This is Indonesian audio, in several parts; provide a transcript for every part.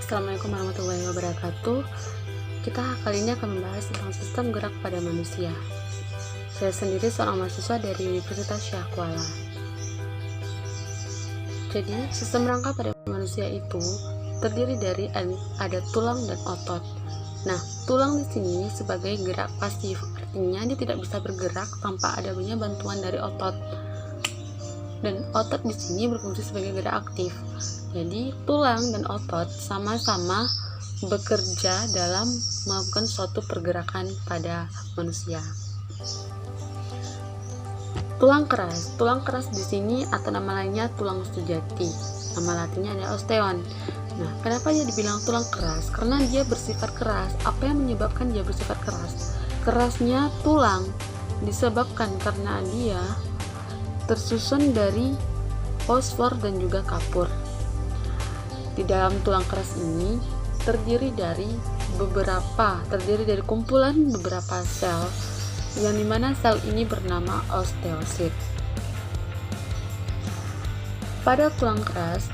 Assalamualaikum warahmatullahi wabarakatuh. Kita kali ini akan membahas tentang sistem gerak pada manusia. Saya sendiri seorang mahasiswa dari Universitas Syah Kuala. Jadi, sistem rangka pada manusia itu terdiri dari ada tulang dan otot. Nah, tulang di sini sebagai gerak pasif, artinya dia tidak bisa bergerak tanpa adanya bantuan dari otot. Dan otot di sini berfungsi sebagai gerak aktif. Jadi, tulang dan otot sama-sama bekerja dalam melakukan suatu pergerakan pada manusia. Tulang keras di sini atau nama lainnya tulang sujati. Nama latinnya adalah osteon. Nah, kenapa dia dibilang tulang keras? Karena dia bersifat keras. Apa yang menyebabkan dia bersifat keras? Kerasnya tulang disebabkan karena dia tersusun dari fosfor dan juga kapur. Di dalam tulang keras ini terdiri dari kumpulan beberapa sel, yang dimana sel ini bernama osteosit. Pada tulang keras,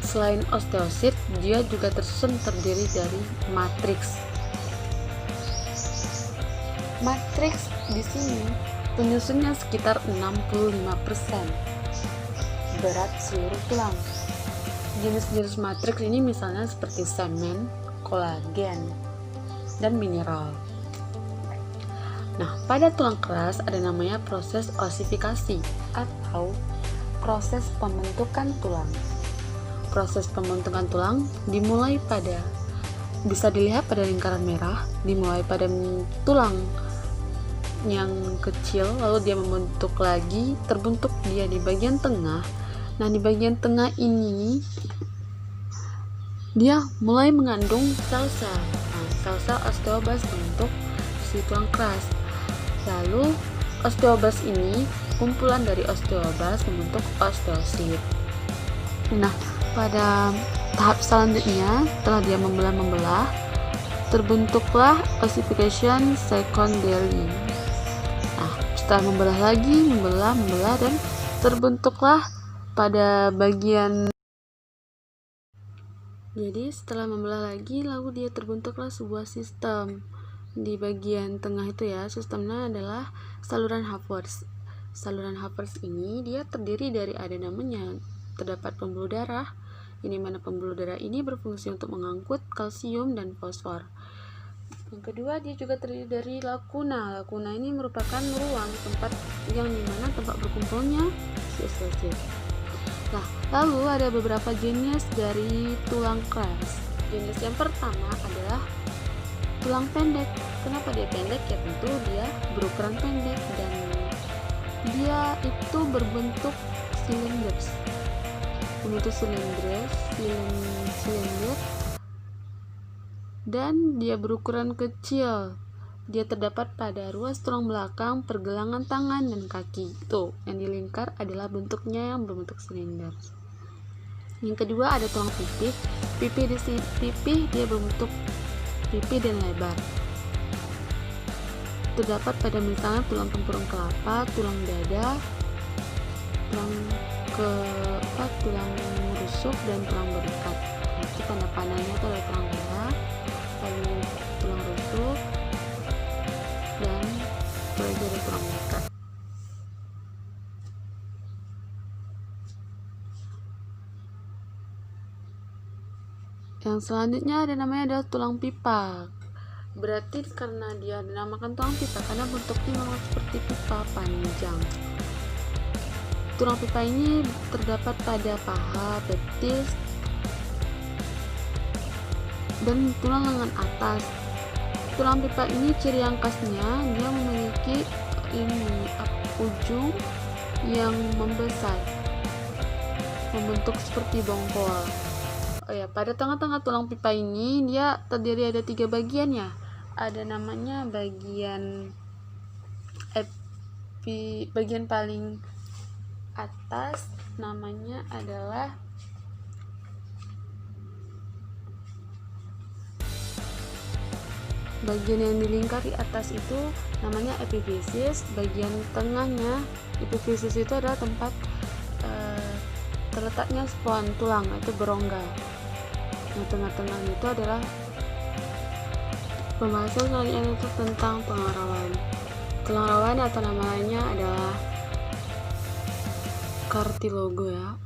selain osteosit, dia juga terdiri dari matriks. Matriks di sini penyusunnya sekitar 65% berat seluruh tulang. Jenis-jenis matriks ini misalnya seperti semen, kolagen, dan mineral. Nah, pada tulang keras ada namanya proses osifikasi atau proses pembentukan tulang. Proses pembentukan tulang bisa dilihat pada lingkaran merah, dimulai pada tulang yang kecil, lalu dia terbentuk dia di bagian tengah. Nah, di bagian tengah ini dia mulai mengandung sel-sel. Nah, sel-sel osteoblast bentuk si tulang keras. Lalu osteoblast ini, kumpulan dari osteoblast membentuk osteosit. Nah, pada tahap selanjutnya, setelah dia membelah, terbentuklah ossification secondary. Nah, setelah membelah dan terbentuklah pada bagian. Jadi setelah membelah lagi, lalu dia terbentuklah sebuah sistem. Di bagian tengah itu ya, sistemnya adalah saluran Hafford. Saluran Hafford ini dia terdiri dari terdapat pembuluh darah. Ini mana pembuluh darah ini berfungsi untuk mengangkut kalsium dan fosfor. Yang kedua, dia juga terdiri dari lakuna. Lakuna ini merupakan ruang tempat berkumpulnya si osteosit. Nah, lalu ada beberapa jenis dari tulang keras. Jenis yang pertama adalah tulang pendek. Kenapa dia pendek? Ya tentu dia berukuran pendek dan dia itu berbentuk silinder. Dan dia berukuran kecil. Dia terdapat pada ruas tulang belakang, pergelangan tangan dan kaki. Tuh, yang dilingkar adalah bentuknya yang berbentuk silinder. Yang kedua ada tulang pipih. Pipih dia berbentuk pipih dan lebar. Terdapat pada misalnya tulang tempurung kelapa, tulang dada, tulang rusuk dan tulang berikat. Nanti tanda panahnya itu ada tulang dada, lalu tulang rusuk, dan dari tulang berikat. Yang selanjutnya ada namanya adalah tulang pipa. Berarti karena dia dinamakan tulang pipa karena bentuknya memang seperti pipa panjang. Tulang pipa ini terdapat pada paha, betis, dan tulang lengan atas. Tulang pipa ini ciri yang khasnya dia memiliki ujung yang membesar, membentuk seperti bongkol. Pada tengah-tengah tulang pipa ini dia terdiri ada 3 bagian ya. Ada namanya bagian paling atas, namanya adalah bagian yang dilingkari atas itu namanya epifisis. Bagian tengahnya, epifisis itu adalah tempat terletaknya spon tulang, itu berongga. Nah, tengah-tengahnya itu adalah pembahasan selanjutnya itu tentang tulang rawan. Tulang rawan atau nama lainnya adalah kartilago ya.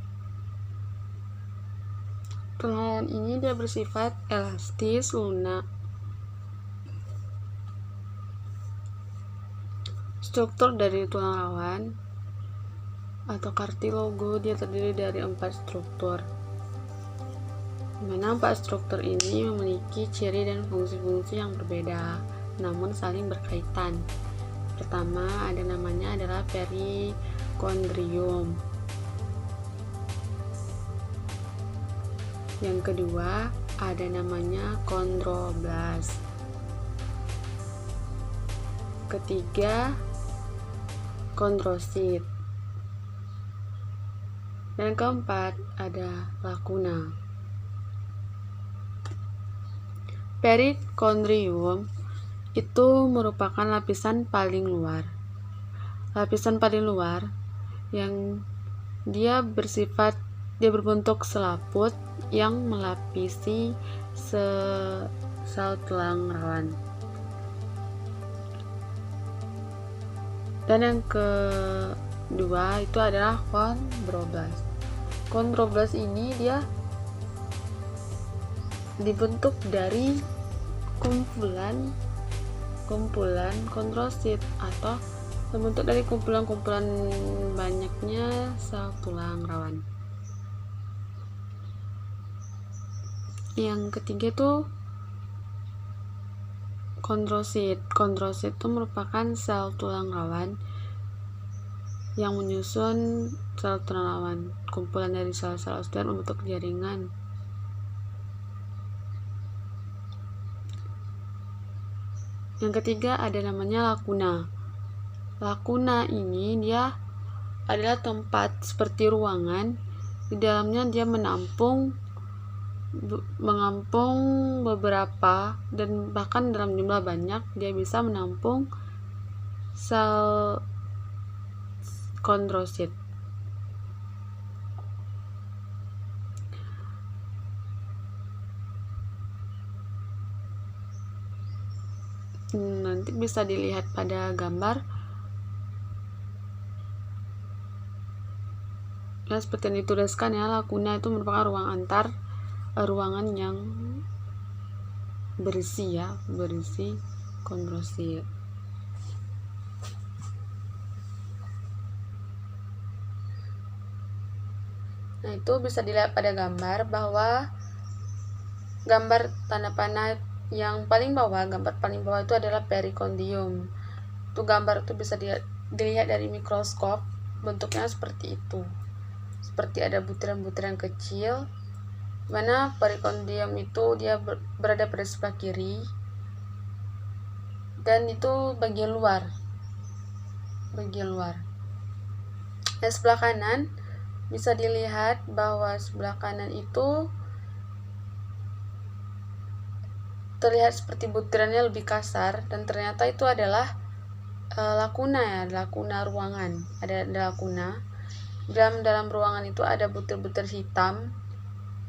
Tulang rawan ini dia bersifat elastis, lunak. Struktur dari tulang rawan atau kartilago dia terdiri dari 4 struktur. Dimana 4 struktur ini memiliki ciri dan fungsi-fungsi yang berbeda, namun saling berkaitan. Pertama ada namanya adalah perikondrium. Yang kedua ada namanya kondroblas. Ketiga kondrosit. Dan keempat ada lakuna. Perikondrium itu merupakan lapisan paling luar. Lapisan paling luar yang dia berbentuk selaput yang melapisi sel tulang rawan. Dan yang kedua itu adalah kondroblas. Kondroblas ini dia dibentuk dari kumpulan kondrosit atau terbentuk dari kumpulan-kumpulan banyaknya sel tulang rawan. Yang ketiga itu kondrosit. Kondrosit itu merupakan sel tulang rawan yang menyusun sel tulang rawan. Kumpulan dari sel-sel osteoid membentuk jaringan. Yang ketiga ada namanya lakuna. Lakuna ini dia adalah tempat seperti ruangan. Di dalamnya dia mengampung beberapa dan bahkan dalam jumlah banyak dia bisa menampung sel kondrosit. Nanti bisa dilihat pada gambar ya, seperti yang dituliskan ya, lakuna itu merupakan ruangan yang berisi kondrosit. Nah, itu bisa dilihat pada gambar bahwa gambar tanda panah yang paling bawah, gambar paling bawah itu adalah perikondrium. Itu gambar itu bisa dilihat dari mikroskop, bentuknya seperti itu. Seperti ada butiran-butiran kecil, mana perikondrium itu dia berada pada sebelah kiri, dan itu bagian luar. Dan sebelah kanan bisa dilihat bahwa sebelah kanan itu terlihat seperti butirannya lebih kasar, dan ternyata itu adalah lakuna ya, lakuna ruangan. Ada lakuna. Dalam ruangan itu ada butir-butir hitam.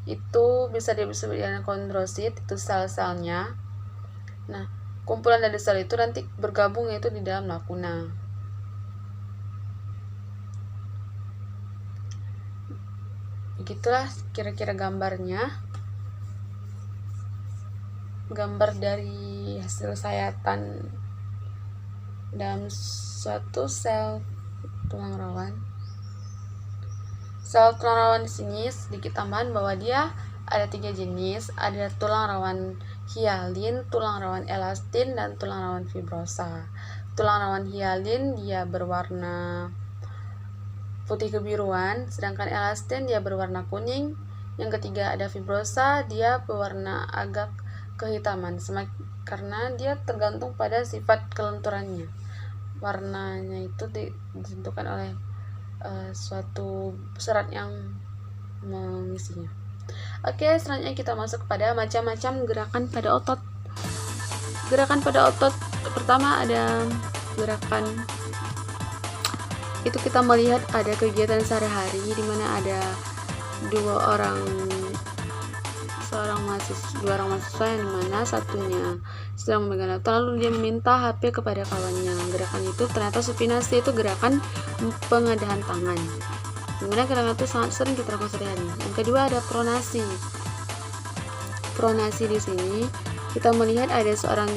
Itu bisa disebut dengan kondrosit, itu sel-selnya. Nah, kumpulan dari sel itu nanti bergabung yaitu di dalam lakuna. Begitulah kira-kira gambarnya. Gambar dari hasil sayatan dalam suatu sel tulang rawan. Sel tulang rawan di sini sedikit tambahan bahwa dia ada 3 jenis, ada tulang rawan hialin, tulang rawan elastin, dan tulang rawan fibrosa. Tulang rawan hialin dia berwarna putih kebiruan, sedangkan elastin dia berwarna kuning. Yang ketiga ada fibrosa, dia berwarna agak kehitaman, karena dia tergantung pada sifat kelenturannya. Warnanya itu ditentukan oleh suatu serat yang mengisinya. Oke, selanjutnya kita masuk kepada macam-macam gerakan pada otot. Gerakan pada otot pertama ada gerakan itu kita melihat ada kegiatan sehari-hari di mana ada 2 orang dua orang mahasiswa yang dimana satunya sedang memegang laptop, lalu dia meminta HP kepada kawannya. Gerakan itu ternyata supinasi, itu gerakan pengadahan tangan, dimana gerakan itu sangat sering kita lakukan sehari-hari. Yang kedua ada pronasi. Pronasi di sini kita melihat ada seorang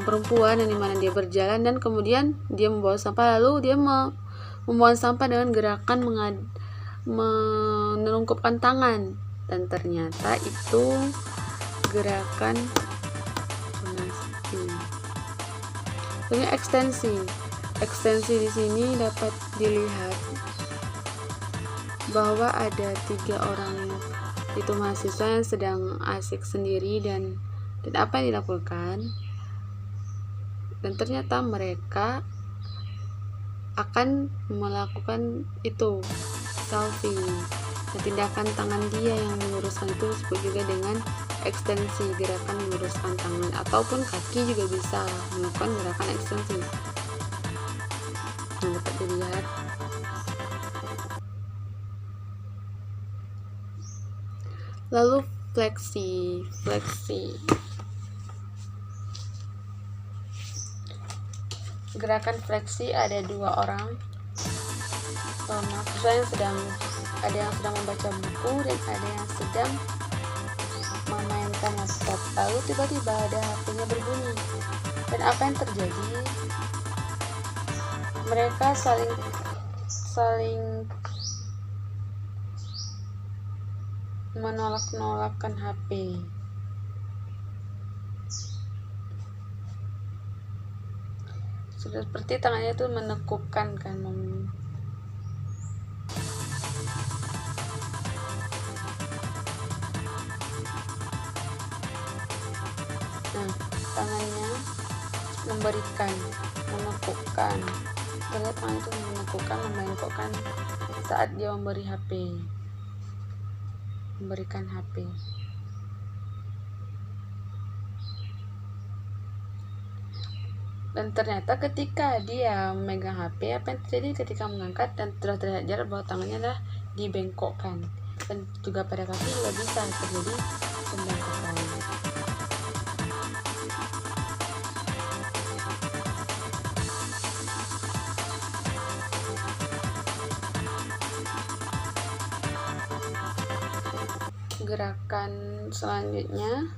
perempuan yang dimana dia berjalan dan kemudian dia membawa sampah, lalu dia membuang sampah dengan gerakan menelungkupkan tangan, dan ternyata itu gerakan pronasi. Ini ekstensi di sini dapat dilihat bahwa ada 3 orang itu mahasiswa yang sedang asik sendiri dan apa yang dilakukan, dan ternyata mereka akan melakukan itu selfie. Dan tindakan tangan dia yang meluruskan itu disebut juga dengan ekstensi, gerakan meluruskan tangan, ataupun kaki juga bisa melakukan gerakan ekstensi. Nah, dapat dilihat. Lalu fleksi. Gerakan fleksi ada 2 orang mahasiswa yang sedang membaca buku dan ada yang sedang memainkan laptop. Lalu tiba-tiba ada HP-nya berbunyi, dan apa yang terjadi? Mereka saling menolak-nolakkan HP. Seperti tangannya itu menekukkan kan. Nah, tangannya memberikan, menekukkan. Terlihat tangan itu menekukkan, membengkokkan saat dia memberikan HP. Dan ternyata ketika dia memegang HP, apa yang terjadi ketika mengangkat dan sudah terlihat jarak bahwa tangannya adalah dibengkokkan, dan juga pada kaki juga bisa terjadi pembengkokan. Gerakan selanjutnya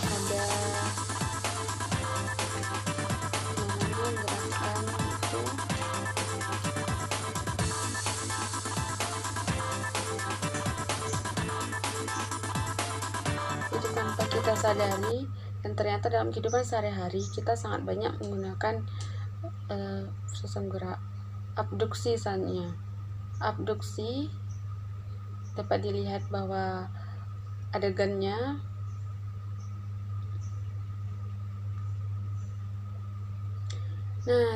ada gerakan itu tanpa kita sadari, dan ternyata dalam kehidupan sehari-hari kita sangat banyak menggunakan sistem gerak abduksi. Abduksi dapat dilihat bahwa adegannya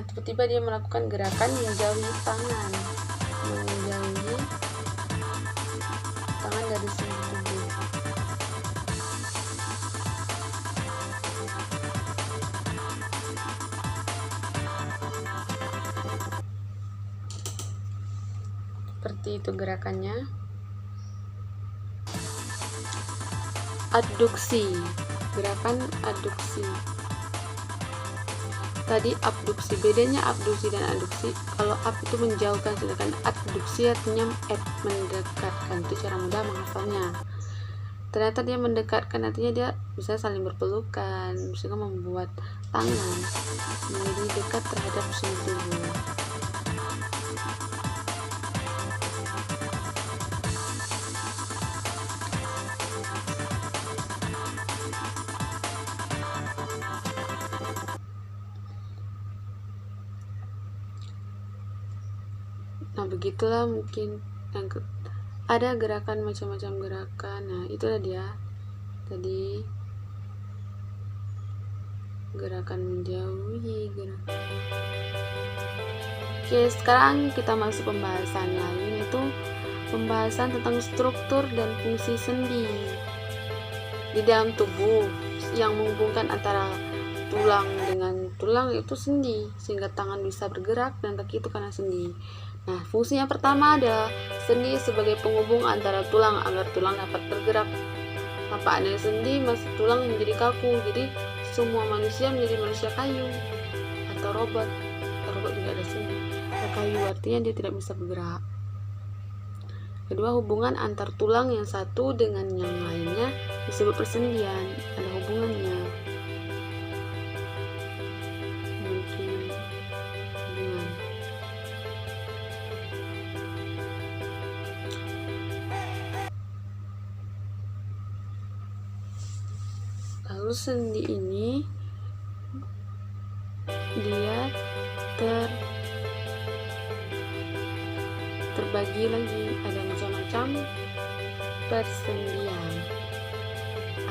tiba-tiba dia melakukan gerakan menjauhi tangan dari seluruh tubuh. Seperti itu gerakannya. Gerakan adduksi. Tadi abduksi, bedanya abduksi dan adduksi. Kalau ab itu menjauhkan, sedangkan adduksi artinya mendekatkan. Itu cara mudah menghafalnya. Ternyata dia mendekatkan, artinya dia bisa saling berpelukan, bisa membuat tangan menjadi dekat terhadap seluruh tubuh. Nah, begitulah mungkin yang ada gerakan, macam-macam gerakan. Nah, itulah dia tadi gerakan menjauhi, Oke, sekarang kita masuk pembahasan lain, yaitu pembahasan tentang struktur dan fungsi sendi di dalam tubuh. Yang menghubungkan antara tulang dengan tulang itu sendi, sehingga tangan bisa bergerak dan kaki itu karena sendi. Nah, fungsinya pertama adalah sendi sebagai penghubung antara tulang agar tulang dapat bergerak. Manfaatnya sendi masih tulang menjadi kaku, jadi semua manusia menjadi manusia kayu atau robot. Robot juga ada sendi. Kayu artinya dia tidak bisa bergerak. Kedua, hubungan antar tulang yang satu dengan yang lainnya disebut persendian. Ada hubungannya. Hubungan. Lalu sendi ini dia terbagi lagi, ada macam-macam persendian.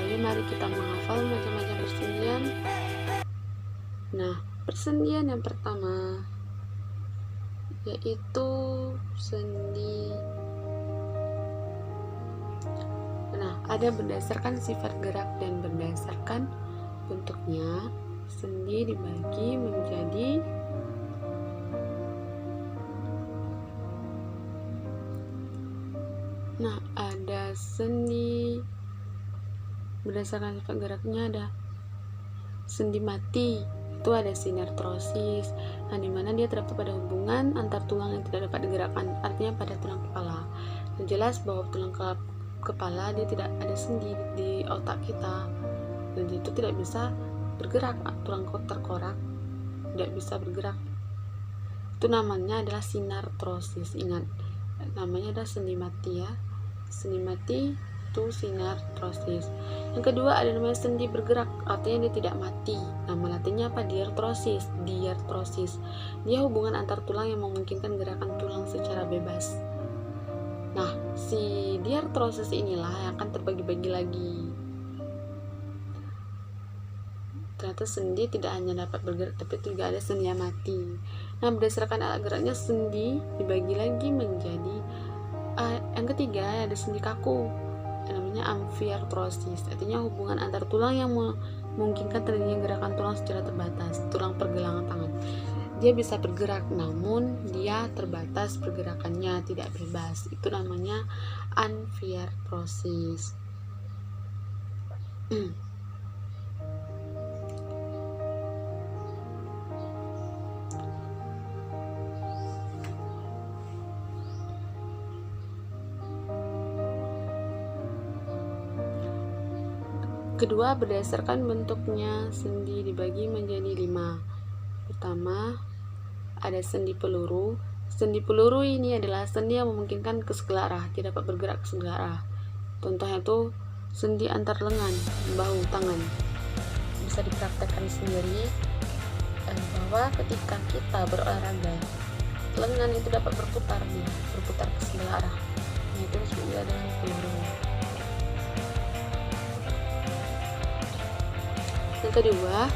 Ayo mari kita menghafal macam-macam persendian. Nah, persendian yang pertama yaitu sendi. Nah, ada berdasarkan sifat gerak dan berdasarkan bentuknya. Sendi dibagi menjadi ada sendi berdasarkan sifat geraknya, ada sendi mati, itu ada sinartrosis, dimana dia terdapat pada hubungan antar tulang yang tidak dapat digerakkan, artinya pada tulang kepala. Dan jelas bahwa tulang kepala dia tidak ada sendi di otak kita, dan itu tidak bisa bergerak, tulang terkorak tidak bisa bergerak. Itu namanya adalah sinartrosis. Ingat, namanya adalah sendi mati ya. Sendi mati itu sinartrosis. Yang kedua ada namanya sendi bergerak, artinya dia tidak mati. Nama latinnya apa? Diartrosis. Dia hubungan antar tulang yang memungkinkan gerakan tulang secara bebas. Nah, si diartrosis inilah yang akan terbagi-bagi lagi. Ternyata sendi tidak hanya dapat bergerak, tapi juga ada sendi yang mati. Nah, berdasarkan alat geraknya sendi dibagi lagi menjadi yang ketiga ada sendi kaku, namanya amfiartrosis, artinya hubungan antar tulang yang memungkinkan terjadinya gerakan tulang secara terbatas. Tulang pergelangan tangan, dia bisa bergerak namun dia terbatas pergerakannya, tidak bebas, itu namanya amfiartrosis. Kedua, berdasarkan bentuknya sendi dibagi menjadi 5. Pertama, ada sendi peluru. Sendi peluru ini adalah sendi yang memungkinkan ke segala arah, tidak dapat bergerak ke segala arah. Contohnya itu sendi antar lengan, bahu, tangan. Bisa dipraktekkan sendiri bahwa ketika kita berolahraga, lengan itu dapat berputar ke segala arah. Itu disebut dengan peluru. Yang kedua,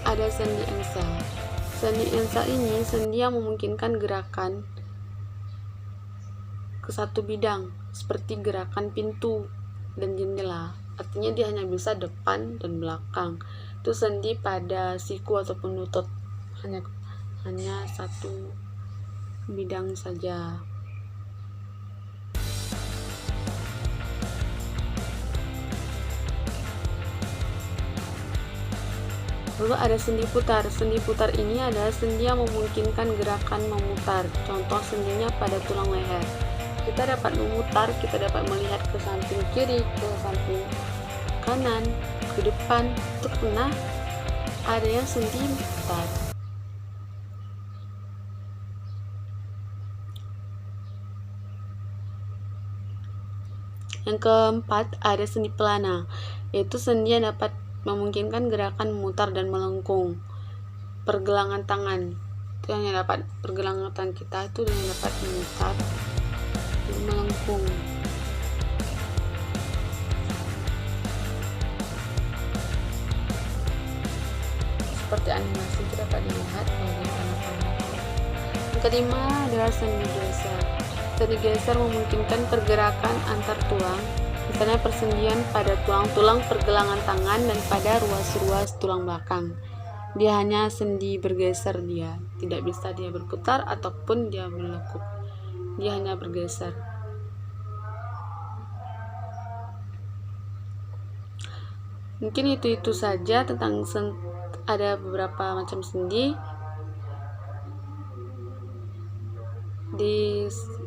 ada sendi engsel. Sendi engsel ini sendi yang memungkinkan gerakan ke satu bidang, seperti gerakan pintu dan jendela. Artinya dia hanya bisa depan dan belakang. Itu sendi pada siku ataupun lutut, hanya satu bidang saja. Lalu ada sendi putar. Sendi putar ini adalah sendi yang memungkinkan gerakan memutar. Contoh sendinya pada tulang leher. Kita dapat memutar, kita dapat melihat ke samping kiri, ke samping kanan, ke depan. Itu karena adanya sendi putar. Yang keempat ada sendi pelana, yaitu sendi yang dapat memungkinkan gerakan memutar dan melengkung. Pergelangan tangan, itu yang dapat pergelangan tangan kita itu yang dapat memutar dan melengkung. Seperti animasi itu dapat dilihat bagaimana. Yang kelima adalah sendi geser. Sendi geser memungkinkan pergerakan antar tulang, misalnya persendian pada tulang-tulang pergelangan tangan dan pada ruas-ruas tulang belakang. Dia hanya sendi bergeser dia. Tidak bisa dia berputar ataupun dia melekuk, dia hanya bergeser. Mungkin itu saja tentang ada beberapa macam sendi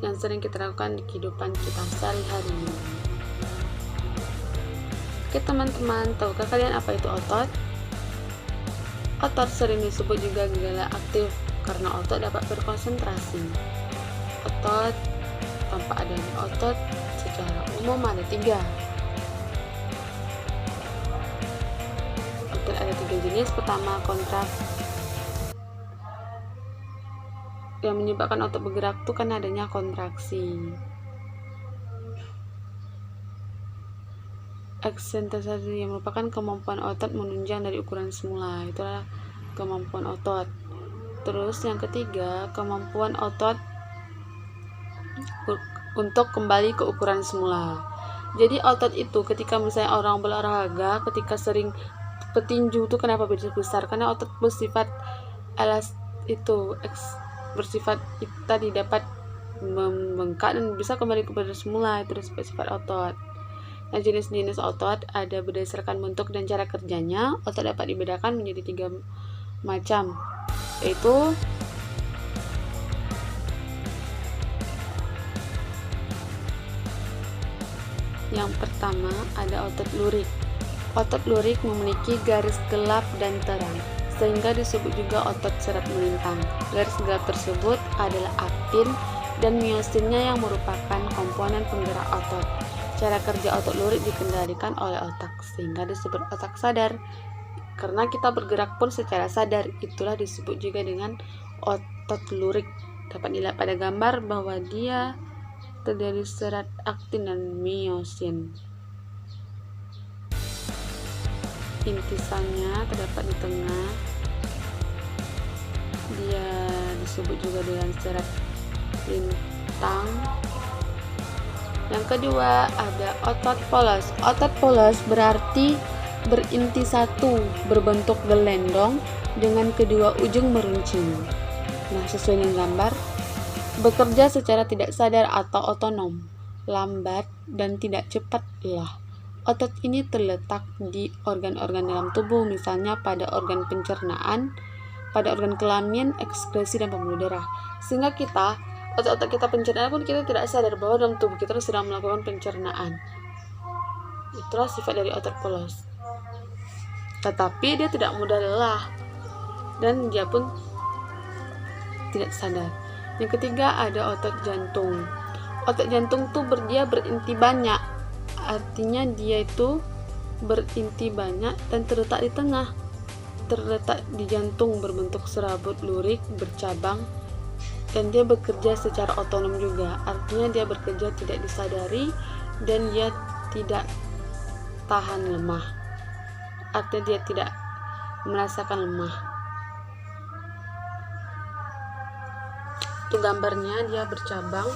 yang sering kita lakukan di kehidupan kita sehari-hari. Oke teman-teman, tahukah kalian apa itu otot? Otot sering disebut juga gejala aktif karena otot dapat berkonsentrasi. Otot, tanpa adanya otot, secara umum ada 3. Otot ada 3 jenis. Pertama, kontraksi. Yang menyebabkan otot bergerak itu kan adanya kontraksi. Eksentrasi yang merupakan kemampuan otot menunjang dari ukuran semula, itulah kemampuan otot. Terus yang ketiga, kemampuan otot untuk kembali ke ukuran semula. Jadi otot itu ketika misalnya orang berolahraga, ketika sering petinju itu kenapa besar? Karena otot bersifat bersifat tadi dapat membengkak dan bisa kembali kepada semula, itu sifat otot. Nah, jenis-jenis otot ada berdasarkan bentuk dan cara kerjanya. Otot dapat dibedakan menjadi 3 macam, yaitu yang pertama ada otot lurik. Otot lurik memiliki garis gelap dan terang, sehingga disebut juga otot serat melintang. Garis gelap tersebut adalah aktin dan miosinnya yang merupakan komponen penggerak otot. Cara kerja otot lurik dikendalikan oleh otak, sehingga disebut otak sadar. Karena kita bergerak pun secara sadar, itulah disebut juga dengan otot lurik. Dapat dilihat pada gambar bahwa dia terdiri serat aktin dan miosin. Intisannya terdapat di tengah. Dia disebut juga dengan serat lintang. Yang kedua ada otot polos. Otot polos berarti berinti satu, berbentuk gelendong dengan kedua ujung meruncing. Nah, sesuai dengan gambar, bekerja secara tidak sadar atau otonom, lambat dan tidak cepat lelah. Otot ini terletak di organ-organ dalam tubuh, misalnya pada organ pencernaan, pada organ kelamin, ekskresi, dan pembuluh darah. Sehingga otot-otot kita pencernaan pun kita tidak sadar bahwa dalam tubuh kita sedang melakukan pencernaan. Itulah sifat dari otot polos. Tetapi dia tidak mudah lelah dan dia pun tidak sadar. Yang ketiga ada otot jantung. Otot jantung tuh dia berinti banyak, artinya dia itu berinti banyak dan terletak di tengah, terletak di jantung, berbentuk serabut lurik bercabang, dan dia bekerja secara otonom juga, artinya dia bekerja tidak disadari dan dia tidak tahan lemah, artinya dia tidak merasakan lemah. Itu gambarnya, dia bercabang.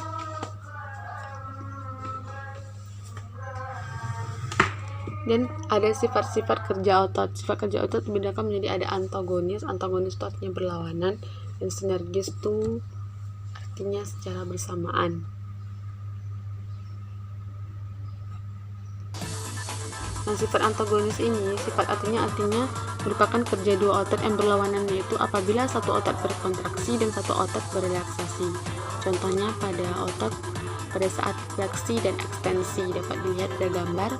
Dan ada sifat-sifat kerja otot. Sifat kerja otot dibedakan menjadi ada antagonis. Antagonis itu artinya berlawanan, dan sinergis itu artinya secara bersamaan. Nah, sifat antagonis ini, sifat artinya merupakan kerja dua otot yang berlawanan, yaitu apabila satu otot berkontraksi dan satu otot berelaksasi. Contohnya pada saat fleksi dan ekstensi, dapat dilihat pada gambar.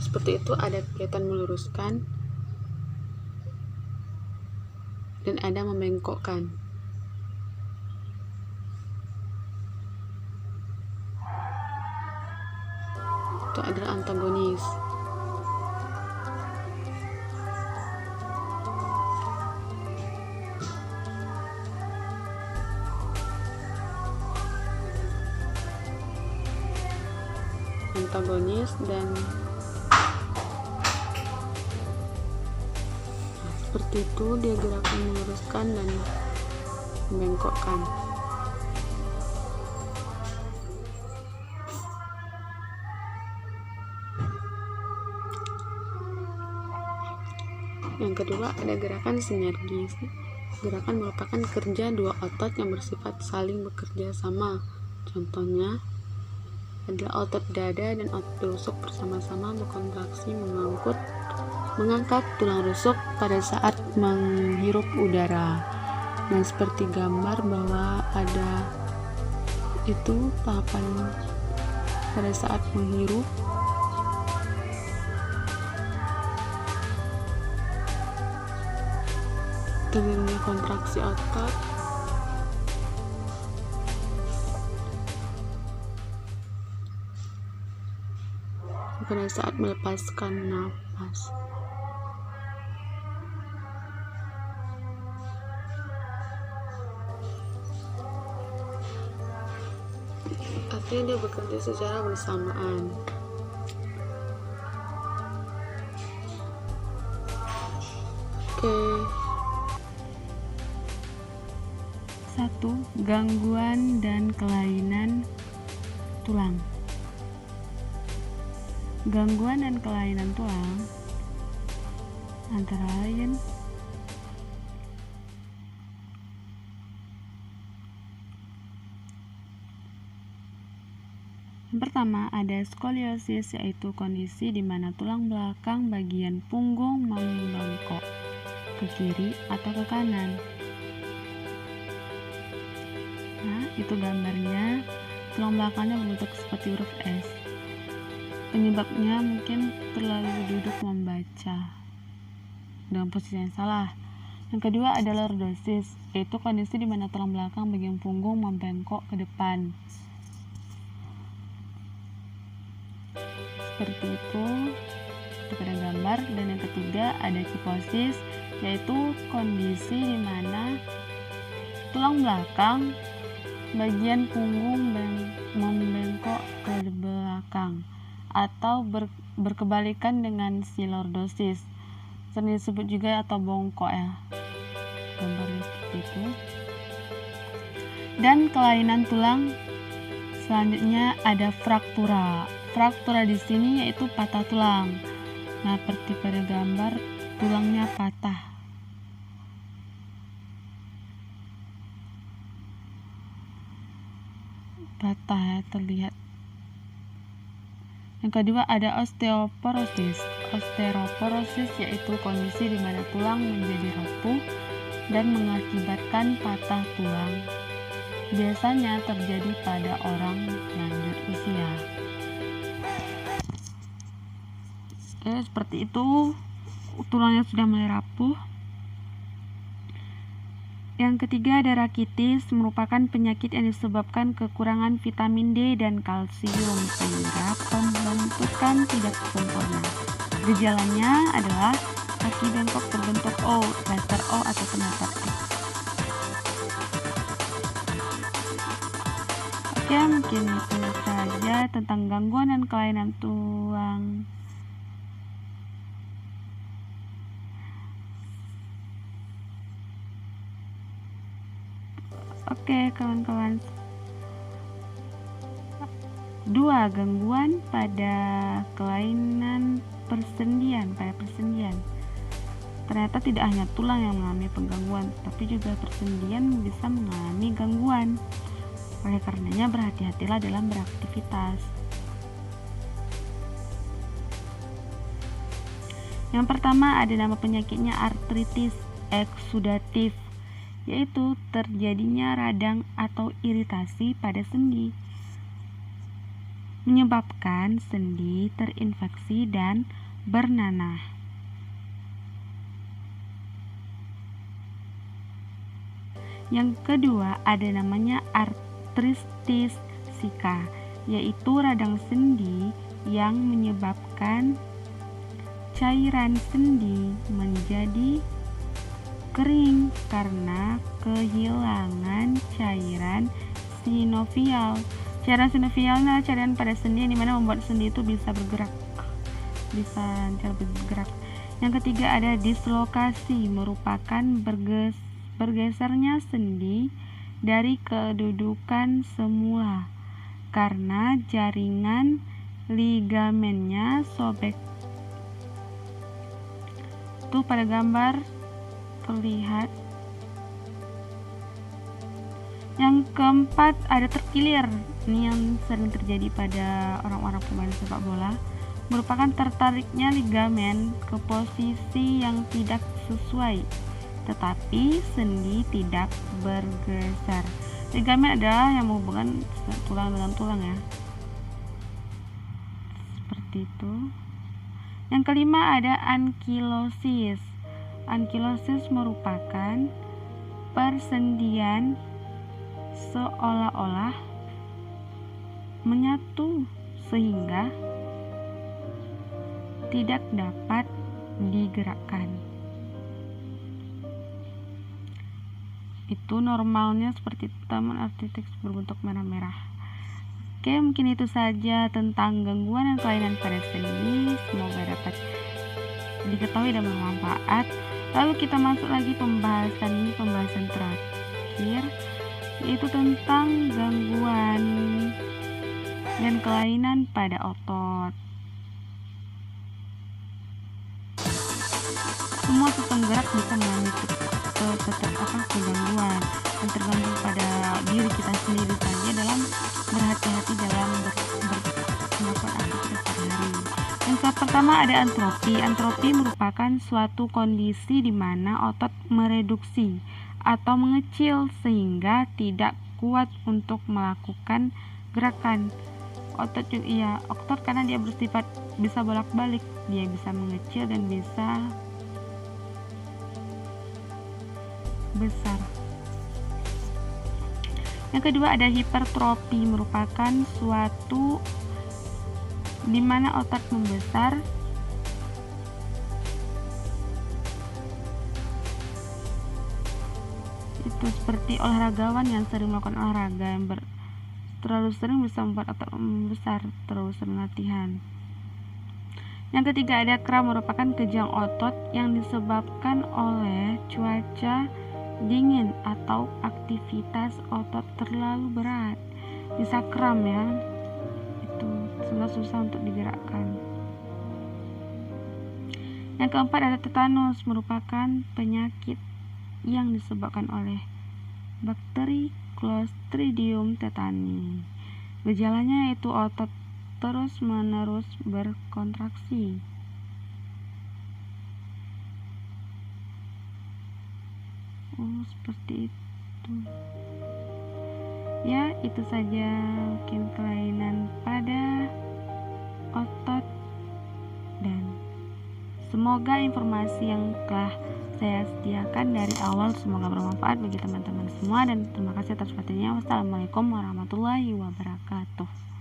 Seperti itu, ada kegiatan meluruskan dan ada membengkokkan. Itu adalah antagonis. Dan seperti itu dia gerakan meluruskan dan membengkokkan. Yang kedua ada gerakan sinergi. Gerakan merupakan kerja dua otot yang bersifat saling bekerja sama. Contohnya adalah otot dada dan otot rusuk bersama-sama berkontraksi mengangkat tulang rusuk pada saat menghirup udara. Nah, seperti gambar bahwa ada itu tahapan pada saat menghirup, terjadinya kontraksi otot, pada saat melepaskan nafas. Artinya dia bekerja secara bersamaan. Oke. 1. Gangguan dan kelainan tulang. Gangguan dan kelainan tulang antara lain yang pertama ada skoliosis, yaitu kondisi di mana tulang belakang bagian punggung membengkok ke kiri atau ke kanan. Nah, itu gambarnya, tulang belakangnya berbentuk seperti huruf S. Penyebabnya mungkin terlalu duduk membaca dalam posisi yang salah. Yang kedua adalah lordosis, yaitu kondisi di mana tulang belakang bagian punggung membengkok ke depan. Seperti itu pada gambar. Dan yang ketiga ada kifosis, yaitu kondisi di mana tulang belakang bagian punggung membengkok ke belakang atau berkebalikan dengan si lordosis, sering disebut juga atau bongkok ya, gambarnya seperti itu. Dan kelainan tulang selanjutnya ada fraktura. Fraktura di sini yaitu patah tulang. Nah, seperti pada gambar tulangnya patah. Ya, terlihat. Yang kedua ada osteoporosis. Osteoporosis yaitu kondisi di mana tulang menjadi rapuh dan mengakibatkan patah tulang. Biasanya terjadi pada orang lanjut usia. Seperti itu, tulangnya sudah mulai rapuh. Yang ketiga ada rakitis, merupakan penyakit yang disebabkan kekurangan vitamin D dan kalsium sehingga pembentukan tidak sempurna. Gejalanya adalah kaki bengkok berbentuk O, daster O atau penatap X. Oke, mungkin itu saja tentang gangguan dan kelainan tulang. Oke, kawan-kawan. 2. Gangguan pada kelainan persendian. Ternyata tidak hanya tulang yang mengalami penggangguan, tapi juga persendian bisa mengalami gangguan. Oleh karenanya berhati-hatilah dalam beraktivitas. Yang pertama ada nama penyakitnya artritis eksudatif, yaitu terjadinya radang atau iritasi pada sendi, menyebabkan sendi terinfeksi dan bernanah. Yang kedua ada namanya artritis sika, yaitu radang sendi yang menyebabkan cairan sendi menjadi kering karena kehilangan cairan sinovial. Cairan sinovial adalah cairan pada sendi yang dimana membuat sendi itu bisa bergerak. Yang ketiga ada dislokasi, merupakan bergesernya sendi dari kedudukan semula karena jaringan ligamennya sobek. itu pada gambar terlihat. Yang keempat ada terkilir. Ini yang sering terjadi pada orang-orang pemain sepak bola, merupakan tertariknya ligamen ke posisi yang tidak sesuai, tetapi sendi tidak bergeser. Ligamen adalah yang menghubungkan tulang dengan tulang ya, seperti itu. Yang kelima ada ankilosis. Ankilosis merupakan persendian seolah-olah menyatu sehingga tidak dapat digerakkan. Itu normalnya seperti taman artritis berbentuk merah-merah. Oke, mungkin itu saja tentang gangguan dan kelainan pada sendi. Semoga dapat diketahui dan bermanfaat. Lalu kita masuk lagi pembahasan terakhir, yaitu tentang gangguan dan kelainan pada otot. Semua sistem gerak bisa mengalami kegangguan dan tergantung pada diri kita sendiri saja dalam berhati-hati dalam melakukan aktivitas sehari-hari. Yang pertama ada antropi. Antropi merupakan suatu kondisi di mana otot mereduksi atau mengecil sehingga tidak kuat untuk melakukan gerakan. Otot karena dia bersifat bisa bolak-balik, dia bisa mengecil dan bisa besar. Yang kedua ada hipertrofi, merupakan suatu di mana otot membesar itu seperti olahragawan yang sering melakukan olahraga yang terlalu sering bisa membuat otot membesar terlalu sering latihan. Yang ketiga ada kram, merupakan kejang otot yang disebabkan oleh cuaca dingin atau aktivitas otot terlalu berat, bisa kram ya, itu sehingga susah untuk digerakkan. Yang keempat ada tetanus, merupakan penyakit yang disebabkan oleh bakteri Clostridium tetani. Gejalanya yaitu otot terus-menerus berkontraksi. Seperti itu. Ya, itu saja mungkin kelainan pada otot, dan semoga informasi yang telah saya sediakan dari awal semoga bermanfaat bagi teman-teman semua, dan terima kasih atas perhatiannya. Wassalamualaikum warahmatullahi wabarakatuh.